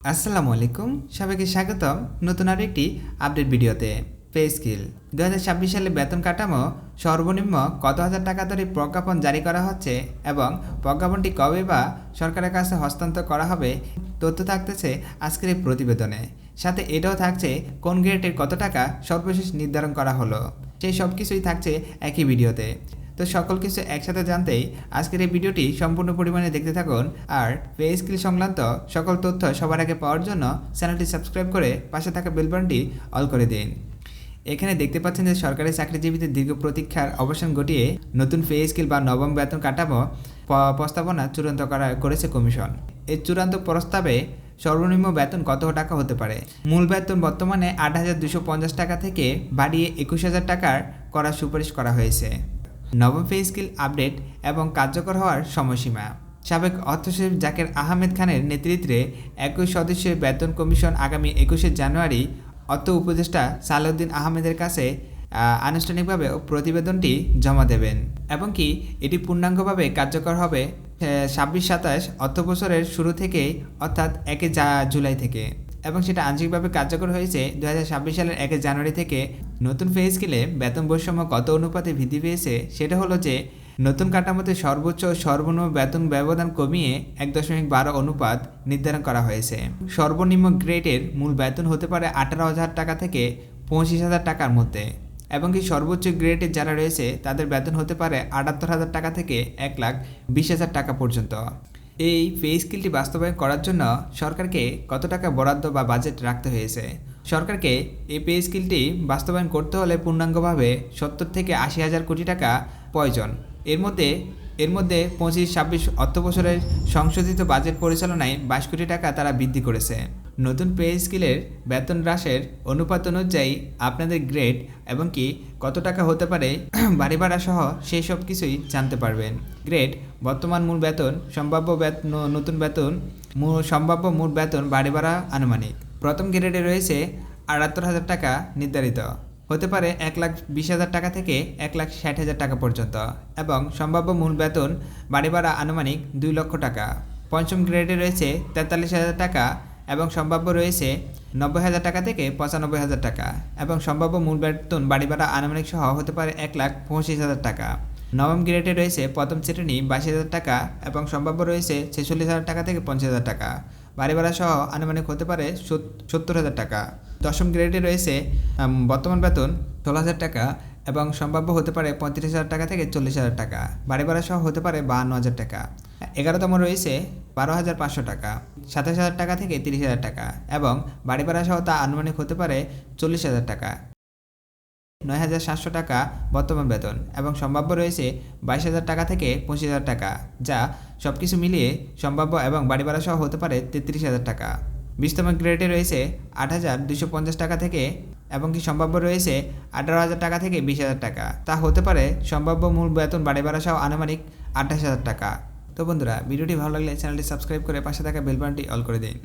আসসালামু আলাইকুম, সবাইকে স্বাগতম নতুন আরেকটি আপডেট ভিডিওতে। পে স্কেল 2026 সালে বেতন কাঠামো সর্বনিম্ন কত হাজার টাকা ধরে প্রজ্ঞাপন জারি করা হচ্ছে এবং প্রজ্ঞাপনটি কবে বা সরকারের কাছে হস্তান্তর করা হবে তথ্য থাকতেছে আজকের এই প্রতিবেদনে। সাথে এটাও থাকছে কোন গ্রেডের কত টাকা সর্বশেষ নির্ধারণ করা হলো, সেই সব কিছুই থাকছে একই ভিডিওতে। তো সকল কিছু একসাথে জানতেই আজকের এই ভিডিওটি সম্পূর্ণ পরিমাণে দেখতে থাকুন। আর পে স্কেল সংক্রান্ত সকল তথ্য সবার আগে পাওয়ার জন্য চ্যানেলটি সাবস্ক্রাইব করে পাশে থাকা বেল বাটনটি অল করে দিন। এখানে দেখতে পাচ্ছেন যে সরকারি চাকরিজীবীদের দীর্ঘ প্রতীক্ষার অবসান ঘটিয়ে নতুন পে স্কেল বা নবম বেতন কাঠামো প্রস্তাবনা চূড়ান্ত করেছে কমিশন। এই চূড়ান্ত প্রস্তাবে সর্বনিম্ন বেতন কত টাকা হতে পারে? মূল বেতন বর্তমানে ৮,২৫০ টাকা থেকে বাড়িয়ে ২১,০০০ টাকার করার সুপারিশ করা হয়েছে। নবম পে স্কেল আপডেট এবং কার্যকর হওয়ার সময়সীমা। সাবেক অর্থসচিব জাকের আহমেদ খানের নেতৃত্বে ২১ সদস্যের বেতন কমিশন আগামী ২১শে জানুয়ারি অর্থ উপদেষ্টা সালাউদ্দিন আহমেদের কাছে আনুষ্ঠানিকভাবে প্রতিবেদনটি জমা দেবেন এবং কি এটি পূর্ণাঙ্গভাবে কার্যকর হবে ২৬-২৭ অর্থবছরের শুরু থেকে, অর্থাৎ ১ জুলাই থেকে, এবং সেটা আংশিকভাবে কার্যকর হয়েছে ২০২৬ সালের ১ জানুয়ারি থেকে। নতুন পে স্কেলে বেতন বৈষম্য কত অনুপাতে বৃদ্ধি পেয়েছে সেটা হলো যে নতুন কাঠামোতে সর্বোচ্চ ও সর্বনিম্ন বেতন ব্যবধান কমিয়ে ১.১২ অনুপাত নির্ধারণ করা হয়েছে। সর্বনিম্ন গ্রেডের মূল বেতন হতে পারে ১৮,০০০ টাকা থেকে ২৫,০০০ টাকার মধ্যে, এবং কি সর্বোচ্চ গ্রেডের যারা রয়েছে তাদের বেতন হতে পারে ৭৮,০০০ টাকা থেকে ১,২০,০০০ টাকা পর্যন্ত। এই পে স্কেলটি বাস্তবায়ন করার জন্য সরকারকে কত টাকা বরাদ্দ বা বাজেট রাখতে হয়েছে? সরকারকে এই পে স্কেলটি বাস্তবায়ন করতে হলে পূর্ণাঙ্গভাবে ৭০ থেকে ৮০,০০০ কোটি টাকা প্রয়োজন। এর মধ্যে ২৫-২৬ অর্থবছরের সংশোধিত বাজেট পরিচালনায় ২২ কোটি টাকা তারা বৃদ্ধি করেছে। নতুন পে স্কেলের বেতন হ্রাসের অনুপাত অনুযায়ী আপনাদের গ্রেড এবং কি কত টাকা হতে পারে বাড়ি ভাড়া সহ সেই সব কিছুই জানতে পারবেন। গ্রেড বর্তমান মূল বেতন, সম্ভাব্য নতুন বেতন, সম্ভাব্য মূল বেতন, বাড়ি ভাড়া আনুমানিক। প্রথম গ্রেডে রয়েছে ৭৮,০০০ টাকা নির্ধারিত, হতে পারে ১,২০,০০০ টাকা থেকে ১,৬০,০০০ টাকা পর্যন্ত, এবং সম্ভাব্য মূল বেতন বাড়ি ভাড়া আনুমানিক ২ লক্ষ টাকা। পঞ্চম গ্রেডে রয়েছে ৪৩,০০০ টাকা এবং সম্ভাব্য রয়েছে ৯০,০০০ টাকা থেকে ৯৫,০০০ টাকা, এবং সম্ভাব্য মূল বেতন বাড়ি ভাড়া আনুমানিক সহ হতে পারে ১,২৫,০০০ টাকা। নবম গ্রেডে রয়েছে প্রথম শ্রেণী ২২,০০০ টাকা এবং সম্ভাব্য রয়েছে ৪৬,০০০ টাকা থেকে ৫০,০০০ টাকা, বাড়ি ভাড়া সহ আনুমানিক হতে পারে ৭০,০০০ টাকা। দশম গ্রেডে রয়েছে বর্তমান বেতন ১৬,০০০ টাকা এবং সম্ভাব্য হতে পারে ৩৫,০০০ টাকা থেকে ৪০,০০০ টাকা, বাড়ি ভাড়া সহ হতে পারে ৫২,০০০ টাকা। ১১তম রয়েছে ১২,৫০০ টাকা, ২৭,০০০ টাকা থেকে ৩০,০০০ টাকা, এবং বাড়ি ভাড়া সহ তা আনুমানিক হতে পারে ৪০,০০০ টাকা। ৯,৭০০ টাকা বর্তমান বেতন এবং সম্ভাব্য রয়েছে ২২,০০০ টাকা থেকে ২৫,০০০ টাকা, যা সব কিছু মিলিয়ে সম্ভাব্য এবং বাড়ি ভাড়া সহ হতে পারে ৩৩,০০০ টাকা। ২০তম গ্রেডে রয়েছে ৮,২৫০ টাকা থেকে এবং কি সম্ভাব্য রয়েছে ১৮,০০০ টাকা থেকে ২০,০০০ টাকা, তা হতে পারে সম্ভাব্য মূল বেতন বাড়ি ভাড়া সহ আনুমানিক ২৮,০০০ টাকা। তো বন্ধুরা, ভিডিওটি ভালো লাগলে চ্যানেলটি সাবস্ক্রাইব করে পাশে থাকা বেল বাটনটি অল করে দিন।